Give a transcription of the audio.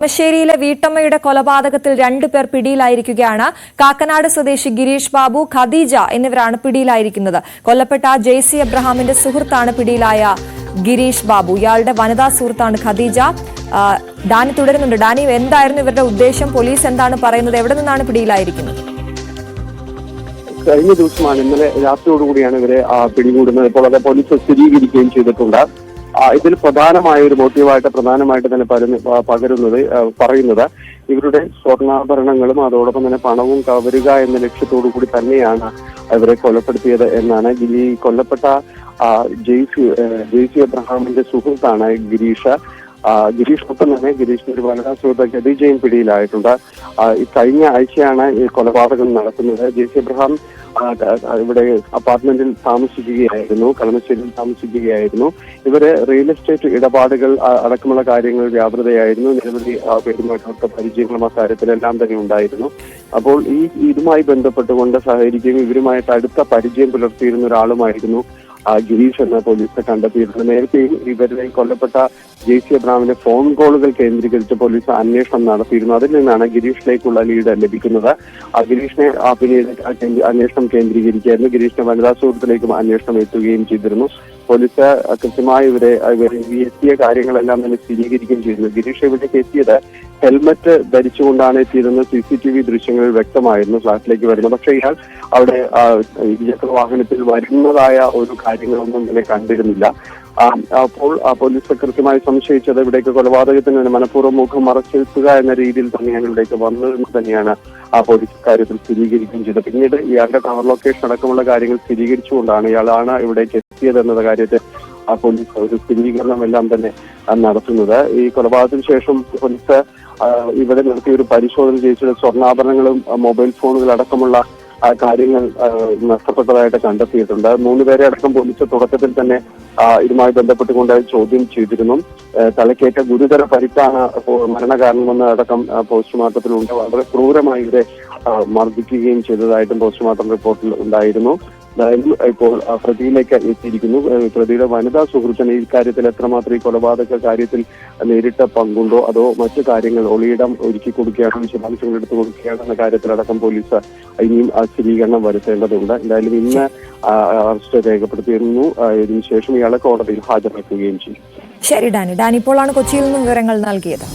കളമശ്ശേരിയിലെ വീട്ടമ്മയുടെ കൊലപാതകത്തിൽ 2 പേർ പിടിയിലായിരിക്കുകയാണ്. കാക്കനാട് സ്വദേശി ഗിരീഷ് ബാബു, ഖദീജ എന്നിവരാണ് പിടിയിലായിരിക്കുന്നത്. കൊല്ലപ്പെട്ട ജെയ്സി എബ്രഹാമിന്റെ സുഹൃത്താണ് പിടിയിലായ ഗിരീഷ് ബാബു. ഇയാളുടെ വനിതാ സുഹൃത്താണ് ഖദീജ. ഡാനി തുടരുന്നുണ്ട്. ഡാനി, എന്തായിരുന്നു ഇവരുടെ ഉദ്ദേശം? പോലീസ് എന്താണ് പറയുന്നത്? എവിടെ നിന്നാണ് പിടിയിലായിരിക്കുന്നത്? കഴിഞ്ഞ ദിവസമാണ്, ഇന്നലെ രാത്രിയോടുകൂടിയാണ് ഇവരെ പിടികൂടുന്നത്. ഇപ്പോൾ അത് പോലീസ് സ്ഥിരീകരിക്കുകയും ചെയ്തിട്ടുണ്ട്. ഇതിൽ മോട്ടീവായിട്ട് പ്രധാനമായിട്ട് തന്നെ പറയുന്നത് ഇവരുടെ സ്വർണ്ണാഭരണങ്ങളും അതോടൊപ്പം തന്നെ പണവും കവരുക എന്ന ലക്ഷ്യത്തോടു കൂടി തന്നെയാണ് ഇവരെ കൊലപ്പെടുത്തിയത് എന്നാണ്. ഈ കൊല്ലപ്പെട്ട ജെയ്സി എബ്രഹാമിന്റെ സുഹൃത്താണ് ഗിരീഷൊപ്പം തന്നെ ഗിരീഷിന്റെ ഒരു വനിതാ സുഹൃത്ത് ഖദീജയും പിടിയിലായിട്ടുണ്ട്. കഴിഞ്ഞ ആഴ്ചയാണ് ഈ കൊലപാതകം നടക്കുന്നത്. ജെയ്സി എബ്രഹാം ഇവിടെ അപ്പാർട്ട്മെന്റിൽ താമസിക്കുകയായിരുന്നു, കളമശ്ശേരിയിൽ താമസിക്കുകയായിരുന്നു. ഇവര് റിയൽ എസ്റ്റേറ്റ് ഇടപാടുകൾ അടക്കമുള്ള കാര്യങ്ങൾ വ്യാപൃതയായിരുന്നു. നിരവധി പേരുമായിട്ടൊക്കെ പരിചയങ്ങളും ആ കാര്യത്തിലെല്ലാം തന്നെ ഉണ്ടായിരുന്നു. അപ്പോൾ ഇതുമായി ബന്ധപ്പെട്ടുകൊണ്ട് സഹകരിക്കുകയും ഇവരുമായിട്ട് അടുത്ത പരിചയം പുലർത്തിയിരുന്ന ഒരാളുമായിരുന്നു ഗിരീഷ് എന്ന പോലീസ് കണ്ടെത്തിയിട്ടുണ്ട്. നേരത്തെയും ഇവരുടെ കൊല്ലപ്പെട്ട ജെയ്സി എബ്രഹാമിന്റെ ഫോൺ കോളുകൾ കേന്ദ്രീകരിച്ച് പോലീസ് അന്വേഷണം നടത്തിയിരുന്നു. അതിൽ നിന്നാണ് ഗിരീഷിലേക്കുള്ള ലീഡ് ലഭിക്കുന്നത്. ഗിരീഷിനെ പിന്നീട് അന്വേഷണം കേന്ദ്രീകരിക്കുകയായിരുന്നു. ഗിരീഷിന്റെ വനിതാ സുഹൃത്തിലേക്കും അന്വേഷണം എത്തുകയും ചെയ്തിരുന്നു. പോലീസ് കൃത്യമായി ഇവരെ എത്തിയ കാര്യങ്ങളെല്ലാം തന്നെ സ്ഥിരീകരിക്കുകയും ചെയ്തിരുന്നു. ഗിരീഷ് ഇവിടേക്ക് എത്തിയത് ഹെൽമറ്റ് ധരിച്ചുകൊണ്ടാണ് എത്തിയതെന്ന് CCTV ദൃശ്യങ്ങളിൽ വ്യക്തമായിരുന്നു. ഫ്ളാറ്റിലേക്ക് വരുന്നത്, പക്ഷേ ഇയാൾ അവിടെ ഇരുചക്ര വാഹനത്തിൽ വരുന്നതായ ഒരു കാര്യങ്ങളൊന്നും തന്നെ കണ്ടിരുന്നില്ല. അപ്പോൾ പോലീസ് കൃത്യമായി സംശയിച്ചത് ഇവിടേക്ക് കൊലപാതകത്തിന് മനഃപൂർവ്വം മുഖം മറച്ചെത്തുക എന്ന രീതിയിൽ തന്നെയാണ് ഇവിടേക്ക് വന്നതെന്ന് തന്നെയാണ് പോലീസ് കാര്യത്തിൽ സ്ഥിരീകരിക്കുകയും ചെയ്തത്. പിന്നീട് ഇയാളുടെ ടവർ ലൊക്കേഷൻ അടക്കമുള്ള കാര്യങ്ങൾ സ്ഥിരീകരിച്ചുകൊണ്ടാണ് ഇയാളാണ് ഇവിടേക്ക് എത്തിയതെന്നത് കാര്യത്തിൽ പോലീസ് ഒരു സ്ഥിരീകരണം എല്ലാം തന്നെ നടത്തുന്നത്. ഈ കൊലപാതകത്തിന് ശേഷം പോലീസ് ഇവിടെ നടത്തിയ ഒരു പരിശോധന ചെയ്യിച്ചത് സ്വർണ്ണാഭരണങ്ങളും മൊബൈൽ ഫോണുകൾ അടക്കമുള്ള കാര്യങ്ങൾ നഷ്ടപ്പെട്ടതായിട്ട് കണ്ടെത്തിയിട്ടുണ്ട്. 3 പേരെ അടക്കം പോലീസ് തുടക്കത്തിൽ തന്നെ ഇതുമായി ബന്ധപ്പെട്ടുകൊണ്ട് ചോദ്യം ചെയ്തിരുന്നു. തലക്കേറ്റ ഗുരുതര പരിക്കാണ് മരണകാരണമെന്ന് അടക്കം പോസ്റ്റ്മോർട്ടത്തിലുണ്ട്. വളരെ ക്രൂരമായി ഇവരെ മർദ്ദിക്കുകയും ചെയ്തതായിട്ടും പോസ്റ്റ്മോർട്ടം റിപ്പോർട്ടിൽ ഉണ്ടായിരുന്നു. എന്തായാലും ഇപ്പോൾ പ്രതിയിലേക്ക് എത്തിയിരിക്കുന്നു. പ്രതിയുടെ വനിതാ സുഹൃത്തിന് ഈ കാര്യത്തിൽ എത്രമാത്രം ഈ കൊലപാതക കാര്യത്തിൽ നേരിട്ട പങ്കുണ്ടോ അതോ മറ്റു കാര്യങ്ങൾ ഒളിയിടം ഒരുക്കി കൊടുക്കുകയാണോ, വിശദാംശങ്ങൾ എടുത്തു കൊടുക്കുകയാണോ എന്ന കാര്യത്തിലടക്കം പോലീസ് ഇനിയും സ്ഥിരീകരണം വരുത്തേണ്ടതുണ്ട്. എന്തായാലും ഇന്ന് അറസ്റ്റ് രേഖപ്പെടുത്തിയിരുന്നു. ഇതിനുശേഷം ഇയാളെ കോടതിയിൽ ഹാജരാക്കുകയും ചെയ്യും. ശരി ഡാനി. ഇപ്പോഴാണ് കൊച്ചിയിൽ നിന്നും വിവരങ്ങൾ നൽകിയത്.